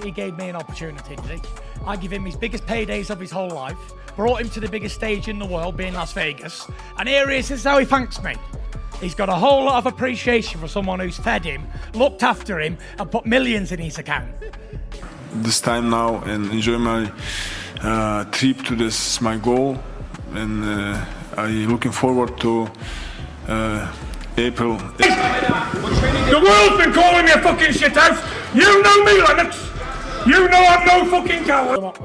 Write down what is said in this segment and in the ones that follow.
he gave me an opportunity, did he? I give him his biggest paydays of his whole life, brought him to the biggest stage in the world, being Las Vegas, and here he is, this is how he thanks me. He's got a whole lot of appreciation for someone who's fed him, looked after him, and put millions in his account. This time now and enjoy my trip to this, my goal, and I'm looking forward to April. The world's been calling me a fucking shithouse. You know me, Lennox. You know I'm no fucking coward.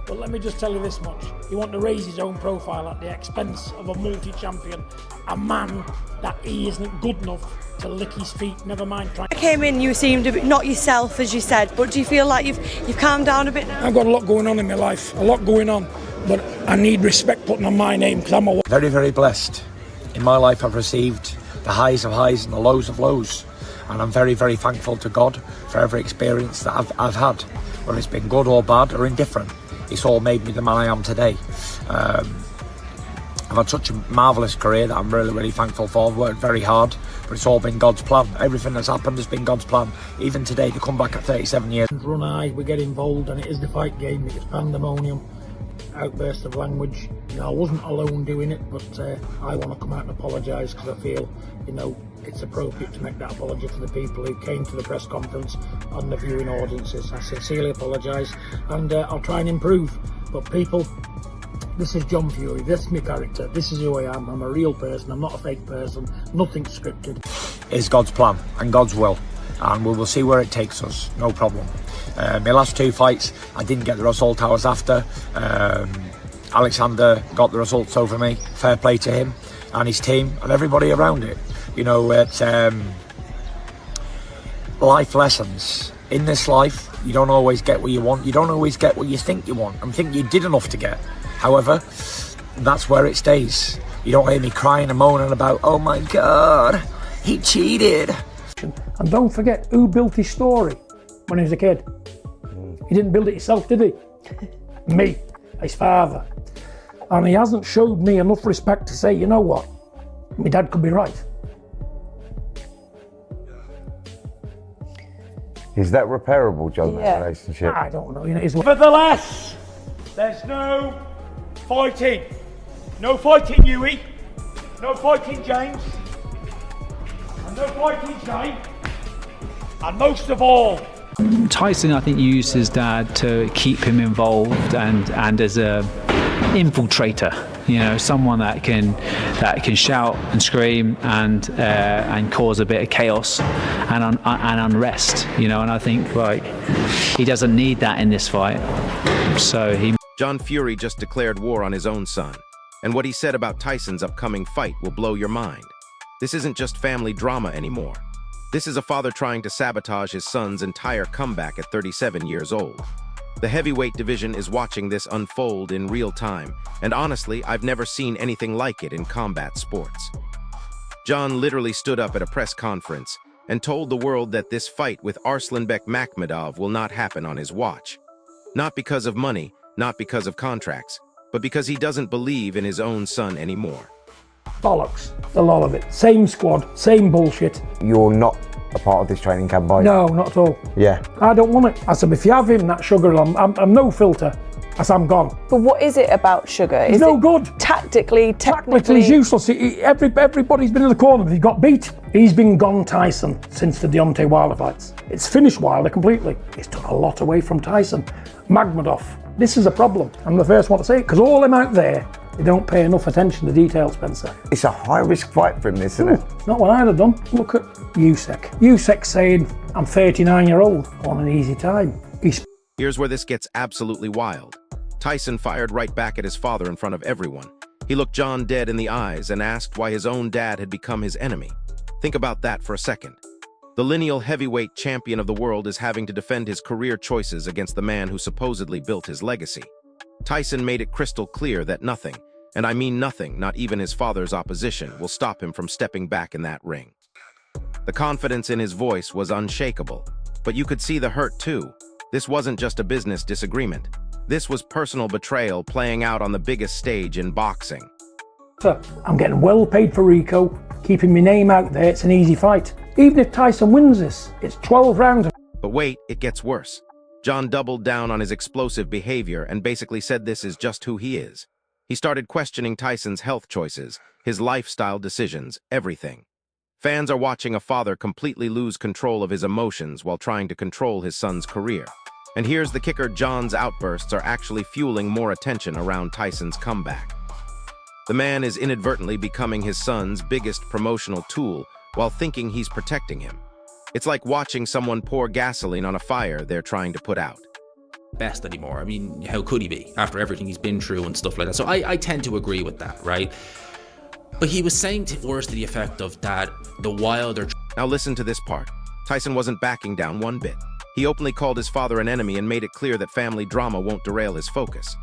But let me just tell you this much. He wanted to raise his own profile at the expense of a multi-champion, a man that he isn't good enough to lick his feet, never mind trying. I came in, you seemed a bit not yourself, as you said, but do you feel like you've calmed down a bit now? I've got a lot going on in my life, a lot going on, but I need respect putting on my name because I'm a... Very, very blessed. In my life I've received the highs of highs and the lows of lows, and I'm very, very thankful to God for every experience that I've had, whether it's been good or bad or indifferent. It's all made me the man I am today. I've had such a marvellous career that I'm really, really thankful for. I've worked very hard, but it's all been God's plan. Everything that's happened has been God's plan. Even today, to come back at 37 years. Run high, we get involved, and it is the fight game. It's pandemonium, outburst of language. You know, I wasn't alone doing it, but I want to come out and apologise because I feel, you know, it's appropriate to make that apology to the people who came to the press conference and the viewing audiences. I sincerely apologise, and I'll try and improve. But people, this is John Fury, this is my character, this is who I am. I'm a real person, I'm not a fake person, nothing's scripted. It's God's plan and God's will, and we will see where it takes us, no problem. My last two fights, I didn't get the result I was after. Alexander got the results over me, fair play to him and his team and everybody around it. You know, it's life lessons. In this life, you don't always get what you want, you don't always get what you think you want and think you did enough to get. However, that's where it stays. You don't hear me crying and moaning about, oh my God, he cheated. And don't forget, who built his story when he was a kid? He didn't build it himself, did he? Me, his father. And he hasn't showed me enough respect to say, you know what, my dad could be right. Is that repairable, John, that relationship? I don't know. You know, nevertheless, there's no fighting. No fighting Huey. No fighting James. And no fighting Jay. And most of all, Tyson, I think, used his dad to keep him involved and as a infiltrator. You know, someone that can shout and scream and cause a bit of chaos and unrest. You know, and I think like he doesn't need that in this fight. So he. John Fury just declared war on his own son, and what he said about Tyson's upcoming fight will blow your mind. This isn't just family drama anymore. This is a father trying to sabotage his son's entire comeback at 37 years old. The heavyweight division is watching this unfold in real time, and honestly, I've never seen anything like it in combat sports. John literally stood up at a press conference and told the world that this fight with Arslanbek Makhmedov will not happen on his watch. Not because of money, not because of contracts, but because he doesn't believe in his own son anymore. Bollocks, a lot of it. Same squad, same bullshit. You're not a part of this training camp, are you? No, not at all. Yeah. I don't want it. I said, if you have him, that sugar, I'm no filter. I said, I'm gone. But what is it about Sugar? He's no good. Tactically, technically? He's useless. Everybody's been in the corner, but he got beat. He's been gone Tyson since the Deontay Wilder fights. It's finished Wilder completely. He's done a lot away from Tyson. Makhmedov, this is a problem. I'm the first one to say it, because all them out there, they don't pay enough attention to detail, Spencer. It's a high-risk fight for him, isn't it? It's not what I'd have done. Look at Usyk. Usyk's saying, I'm 39-year-old, on an easy time. Here's where this gets absolutely wild. Tyson fired right back at his father in front of everyone. He looked John dead in the eyes and asked why his own dad had become his enemy. Think about that for a second. The lineal heavyweight champion of the world is having to defend his career choices against the man who supposedly built his legacy. Tyson made it crystal clear that nothing, and I mean nothing, not even his father's opposition, will stop him from stepping back in that ring. The confidence in his voice was unshakable, but you could see the hurt too. This wasn't just a business disagreement. This was personal betrayal playing out on the biggest stage in boxing. I'm getting well paid for Rico, keeping my name out there, it's an easy fight. Even if Tyson wins this, it's 12 rounds. But wait, it gets worse. John doubled down on his explosive behavior and basically said this is just who he is. He started questioning Tyson's health choices, his lifestyle decisions, everything. Fans are watching a father completely lose control of his emotions while trying to control his son's career. And here's the kicker: John's outbursts are actually fueling more attention around Tyson's comeback. The man is inadvertently becoming his son's biggest promotional tool while thinking he's protecting him. It's like watching someone pour gasoline on a fire they're trying to put out. Best anymore. I mean, how could he be after everything he's been through and stuff like that? So I tend to agree with that, right? But he was saying words to the effect of that the Wilder... Now listen to this part. Tyson wasn't backing down one bit. He openly called his father an enemy and made it clear that family drama won't derail his focus.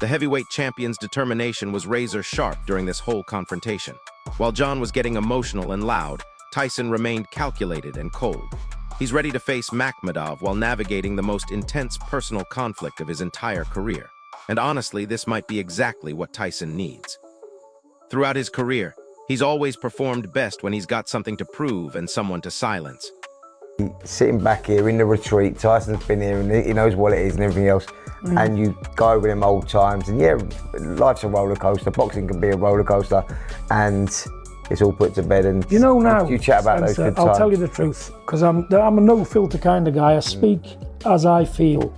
The heavyweight champion's determination was razor sharp during this whole confrontation. While John was getting emotional and loud, Tyson remained calculated and cold. He's ready to face Makhmudov while navigating the most intense personal conflict of his entire career. And honestly, this might be exactly what Tyson needs. Throughout his career, he's always performed best when he's got something to prove and someone to silence. Sitting back here in the retreat, Tyson's been here and he knows what it is and everything else. And you go over them old times, and yeah, life's a roller coaster. Boxing can be a roller coaster, and it's all put to bed. And you know now, you chat about Spencer, those good times. I'll tell you the truth, because I'm a no filter kind of guy. I speak as I feel.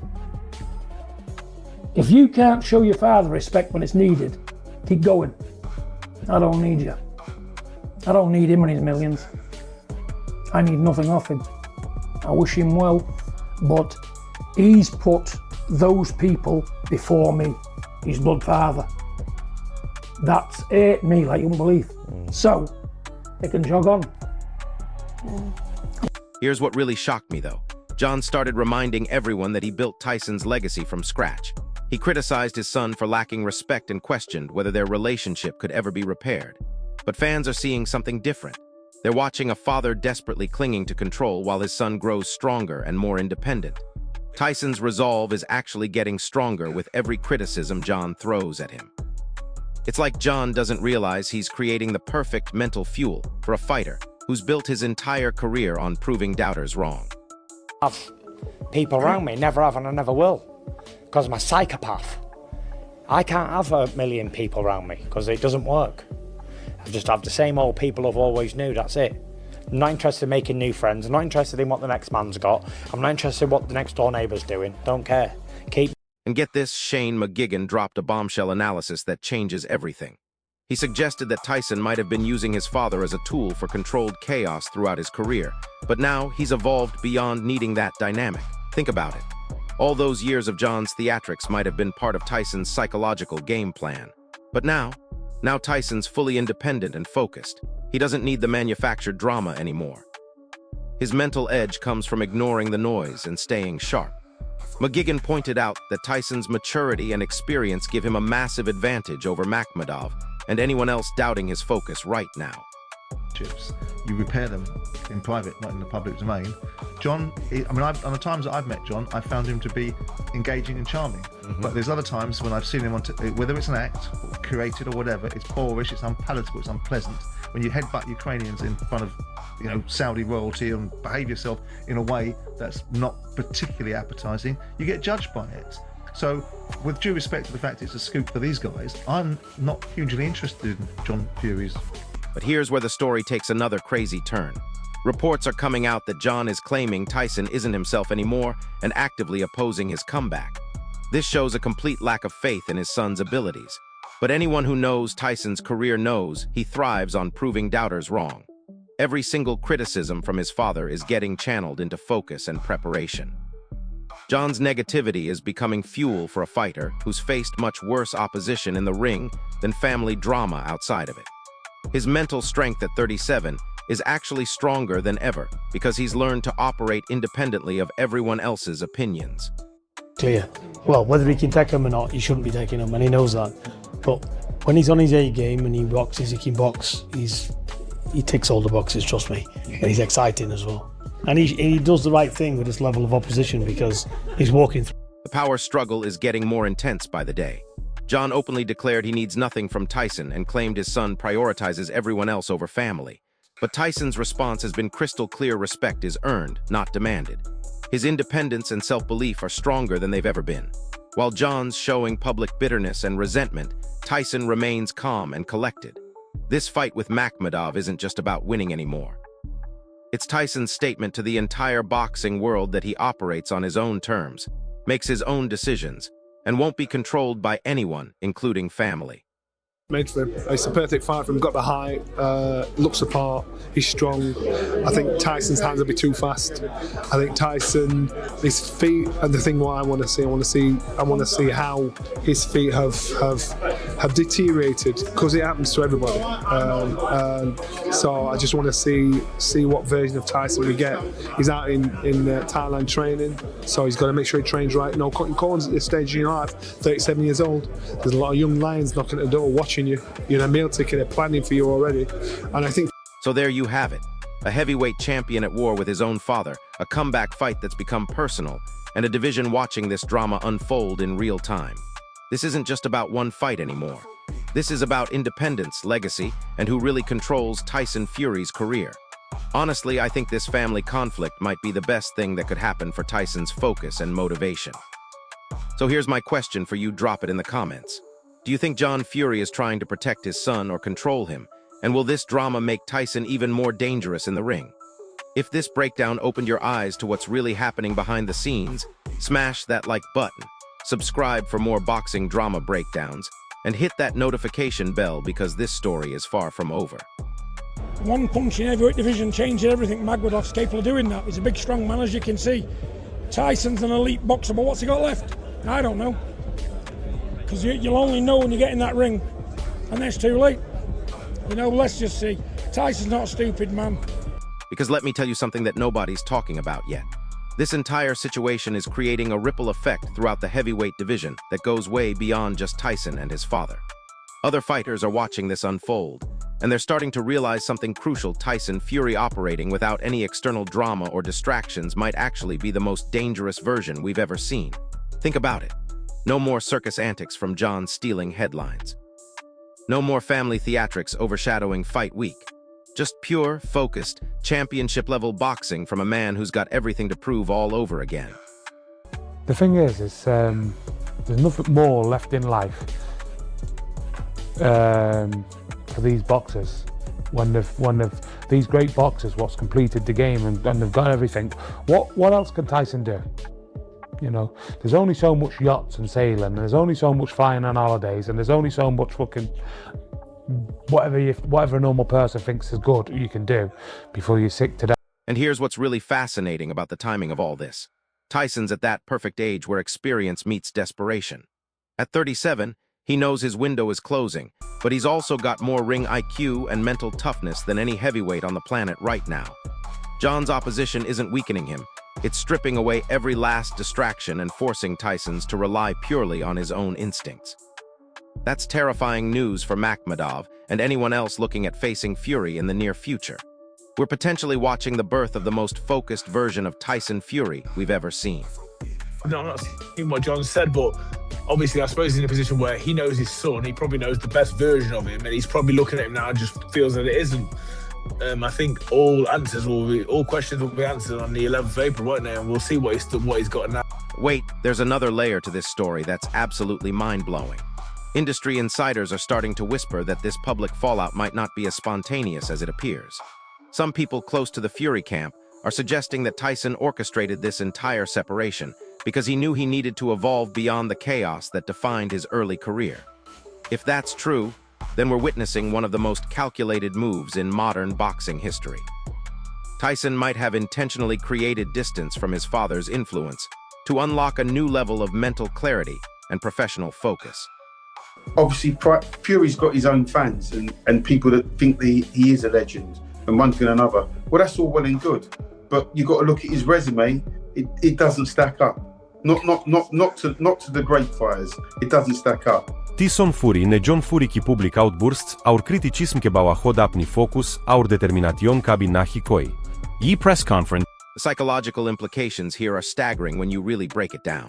If you can't show your father respect when it's needed, keep going. I don't need you. I don't need him and his millions. I need nothing off him. I wish him well, but he's put those people before me, his blood father. That's hurt me like you wouldn't believe. So, they can jog on. Here's what really shocked me though. John started reminding everyone that he built Tyson's legacy from scratch. He criticized his son for lacking respect and questioned whether their relationship could ever be repaired. But fans are seeing something different. They're watching a father desperately clinging to control while his son grows stronger and more independent. Tyson's resolve is actually getting stronger with every criticism John throws at him. It's like John doesn't realize he's creating the perfect mental fuel for a fighter who's built his entire career on proving doubters wrong. Have people around me, never have and I never will, because I'm a psychopath. I can't have 1 million people around me because it doesn't work. I just have the same old people I've always knew, that's it. I'm not interested in making new friends, I'm not interested in what the next man's got, I'm not interested in what the next door neighbour's doing, don't care. And get this, Shane McGuigan dropped a bombshell analysis that changes everything. He suggested that Tyson might have been using his father as a tool for controlled chaos throughout his career, but now he's evolved beyond needing that dynamic. Think about it. All those years of John's theatrics might have been part of Tyson's psychological game plan. But now Tyson's fully independent and focused. He doesn't need the manufactured drama anymore. His mental edge comes from ignoring the noise and staying sharp. McGuigan pointed out that Tyson's maturity and experience give him a massive advantage over Makhmudov and anyone else doubting his focus right now. You repair them in private, not in the public domain. John, on the times that I've met John, I found him to be engaging and charming. But there's other times when I've seen him whether it's an act, or curated or whatever, it's boorish, it's unpalatable, it's unpleasant. When you headbutt Ukrainians in front of, Saudi royalty and behave yourself in a way that's not particularly appetizing, you get judged by it. So, with due respect to the fact it's a scoop for these guys, I'm not hugely interested in John Fury's. But here's where the story takes another crazy turn. Reports are coming out that John is claiming Tyson isn't himself anymore and actively opposing his comeback. This shows a complete lack of faith in his son's abilities. But anyone who knows Tyson's career knows he thrives on proving doubters wrong. Every single criticism from his father is getting channeled into focus and preparation. John's negativity is becoming fuel for a fighter who's faced much worse opposition in the ring than family drama outside of it. His mental strength at 37 is actually stronger than ever because he's learned to operate independently of everyone else's opinions. Clear. Well, whether he can take them or not, he shouldn't be taking them, and he knows that. But when he's on his A game and he boxes, he can box, he ticks all the boxes, trust me. And he's exciting as well. And he does the right thing with this level of opposition because he's walking through. The power struggle is getting more intense by the day. John openly declared he needs nothing from Tyson and claimed his son prioritizes everyone else over family. But Tyson's response has been crystal clear: respect is earned, not demanded. His independence and self-belief are stronger than they've ever been. While John's showing public bitterness and resentment, Tyson remains calm and collected. This fight with Makhmudov isn't just about winning anymore. It's Tyson's statement to the entire boxing world that he operates on his own terms, makes his own decisions, and won't be controlled by anyone, including family. It's a perfect fight for him. Got the height, looks the part, he's strong. I think Tyson's hands will be too fast. I think Tyson, his feet are the thing what I want to see. I want to see how his feet have deteriorated, because it happens to everybody. So I just want to see what version of Tyson we get. He's out in Thailand training, so he's got to make sure he trains right. No cutting corners at this stage in your life. 37 years old. There's a lot of young lions knocking at the door, watching you. You're in a meal ticket, they're planning for you already. And I think... So there you have it. A heavyweight champion at war with his own father, a comeback fight that's become personal, and a division watching this drama unfold in real time. This isn't just about one fight anymore. This is about independence, legacy, and who really controls Tyson Fury's career. Honestly, I think this family conflict might be the best thing that could happen for Tyson's focus and motivation. So here's my question for you, drop it in the comments. Do you think John Fury is trying to protect his son or control him? And will this drama make Tyson even more dangerous in the ring? If this breakdown opened your eyes to what's really happening behind the scenes, smash that like button, subscribe for more boxing drama breakdowns, and hit that notification bell because this story is far from over. One punch in heavyweight division changes everything. Makhmudov's capable of doing that. He's a big, strong man, as you can see. Tyson's an elite boxer, but what's he got left? I don't know. Because you'll only know when you get in that ring, and that's too late. You know, let's just see. Tyson's not a stupid man. Because let me tell you something that nobody's talking about yet. This entire situation is creating a ripple effect throughout the heavyweight division that goes way beyond just Tyson and his father. Other fighters are watching this unfold, and they're starting to realize something crucial. Tyson Fury operating without any external drama or distractions might actually be the most dangerous version we've ever seen. Think about it. No more circus antics from John stealing headlines. No more family theatrics overshadowing fight week. Just pure, focused, championship-level boxing from a man who's got everything to prove all over again. The thing is there's nothing more left in life for these boxers. When these great boxers, what's completed the game and they've got everything, what else can Tyson do? You know, there's only so much yachts and sailing, and there's only so much flying on holidays, and there's only so much fucking whatever a normal person thinks is good you can do before you're sick to death. And here's what's really fascinating about the timing of all this. Tyson's at that perfect age where experience meets desperation. At 37, he knows his window is closing, but he's also got more ring IQ and mental toughness than any heavyweight on the planet right now. John's opposition isn't weakening him. It's stripping away every last distraction and forcing Tyson's to rely purely on his own instincts. That's terrifying news for Makhmudov and anyone else looking at facing Fury in the near future. We're potentially watching the birth of the most focused version of Tyson Fury we've ever seen. No, I'm not seeing what John said, but obviously I suppose he's in a position where he knows his son, he probably knows the best version of him, and he's probably looking at him now and just feels that it isn't. I think all questions will be answered on the 11th of April, won't they? And we'll see what he's got now. Wait, there's another layer to this story that's absolutely mind-blowing. Industry insiders are starting to whisper that this public fallout might not be as spontaneous as it appears. Some people close to the Fury camp are suggesting that Tyson orchestrated this entire separation because he knew he needed to evolve beyond the chaos that defined his early career. If that's true, then we're witnessing one of the most calculated moves in modern boxing history. Tyson might have intentionally created distance from his father's influence to unlock a new level of mental clarity and professional focus. Obviously, Fury's got his own fans and people that think that he is a legend and one thing and another. Well, that's all well and good, but you've got to look at his resume. It doesn't stack up. Not to the great fighters. It doesn't stack up. Tyson Fury ne John Fury ki publik outbursts, aur kriticizm ke bała hodapni fokus, aur determination kabi nahi koi. Yi press conference. The psychological implications here are staggering when you really break it down.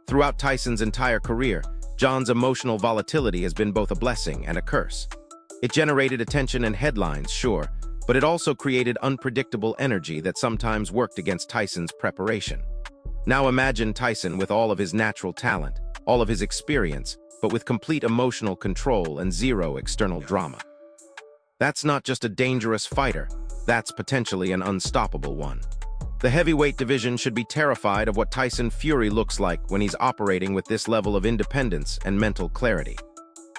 Throughout Tyson's entire career, John's emotional volatility has been both a blessing and a curse. It generated attention and headlines, sure, but it also created unpredictable energy that sometimes worked against Tyson's preparation. Now imagine Tyson with all of his natural talent, all of his experience, but with complete emotional control and zero external drama. That's not just a dangerous fighter, that's potentially an unstoppable one. The heavyweight division should be terrified of what Tyson Fury looks like when he's operating with this level of independence and mental clarity.